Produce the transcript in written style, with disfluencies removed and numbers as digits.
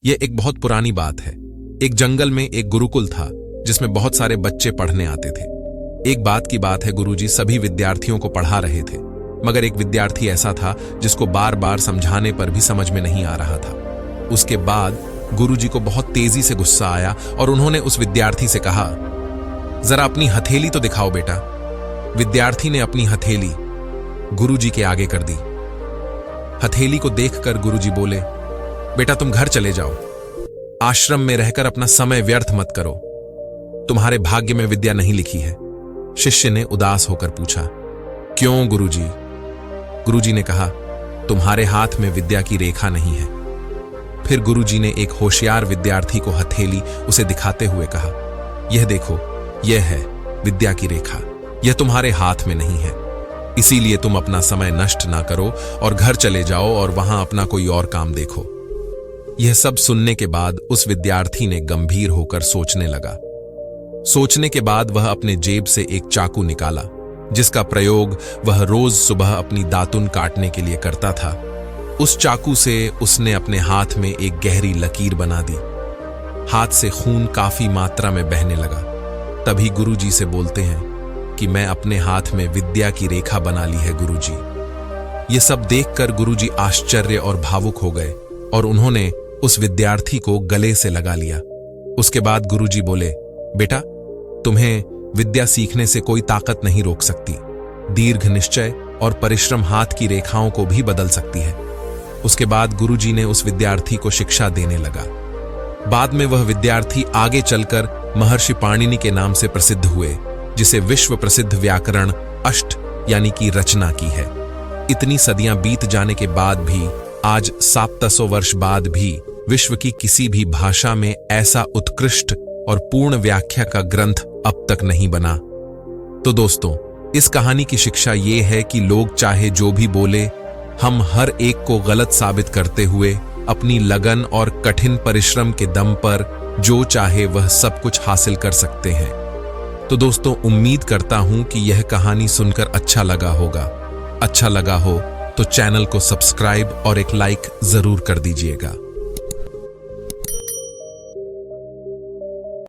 यह एक बहुत पुरानी बात है। एक जंगल में एक गुरुकुल था जिसमें बहुत सारे बच्चे पढ़ने आते थे। एक बात की बात है, गुरुजी सभी विद्यार्थियों को पढ़ा रहे थे, मगर एक विद्यार्थी ऐसा था जिसको बार बार समझाने पर भी समझ में नहीं आ रहा था। उसके बाद गुरुजी को बहुत तेजी से गुस्सा आया और उन्होंने उस विद्यार्थी से कहा, जरा अपनी हथेली तो दिखाओ बेटा। विद्यार्थी ने अपनी हथेली गुरुजी के आगे कर दी। हथेली को देखकर गुरुजी बोले, बेटा तुम घर चले जाओ, आश्रम में रहकर अपना समय व्यर्थ मत करो, तुम्हारे भाग्य में विद्या नहीं लिखी है। शिष्य ने उदास होकर पूछा, क्यों गुरुजी? गुरुजी ने कहा, तुम्हारे हाथ में विद्या की रेखा नहीं है। फिर गुरुजी ने एक होशियार विद्यार्थी को हथेली उसे दिखाते हुए कहा, यह देखो, यह है विद्या की रेखा, यह तुम्हारे हाथ में नहीं है, इसीलिए तुम अपना समय नष्ट ना करो और घर चले जाओ और वहां अपना कोई और काम देखो। यह सब सुनने के बाद उस विद्यार्थी ने गंभीर होकर सोचने लगा। सोचने के बाद वह अपने जेब से एक चाकू निकाला, जिसका प्रयोग वह रोज सुबह अपनी दातुन काटने के लिए करता था। उस चाकू से उसने अपने हाथ में एक गहरी लकीर बना दी। हाथ से खून काफी मात्रा में बहने लगा। तभी गुरुजी से बोलते हैं कि मैं अपने हाथ में विद्या की रेखा बना ली है गुरुजी। ये सब देखकर गुरुजी आश्चर्य और भावुक हो गए और उन्होंने उस विद्यार्थी को गले से लगा लिया। उसके बाद गुरुजी बोले, बेटा तुम्हें विद्या सीखने से कोई ताकत नहीं रोक सकती। दीर्घ निश्चय और परिश्रम हाथ की रेखाओं को भी बदल सकती है। उसके बाद गुरुजी ने उस विद्यार्थी को शिक्षा देने लगा। बाद में वह विद्यार्थी आगे चलकर महर्षि पाणिनि के नाम से प्रसिद्ध हुए, जिसे विश्व प्रसिद्ध व्याकरण अष्ट यानी कि रचना की है। इतनी सदियां बीत जाने के बाद भी आज 700 वर्ष बाद भी विश्व की किसी भी भाषा में ऐसा उत्कृष्ट और पूर्ण व्याख्या का ग्रंथ अब तक नहीं बना। तो दोस्तों, इस कहानी की शिक्षा ये है कि लोग चाहे जो भी बोले, हम हर एक को गलत साबित करते हुए अपनी लगन और कठिन परिश्रम के दम पर जो चाहे वह सब कुछ हासिल कर सकते हैं। तो दोस्तों, उम्मीद करता हूं कि यह कहानी सुनकर अच्छा लगा होगा। अच्छा लगा हो तो चैनल को सब्सक्राइब और एक लाइक जरूर कर दीजिएगा।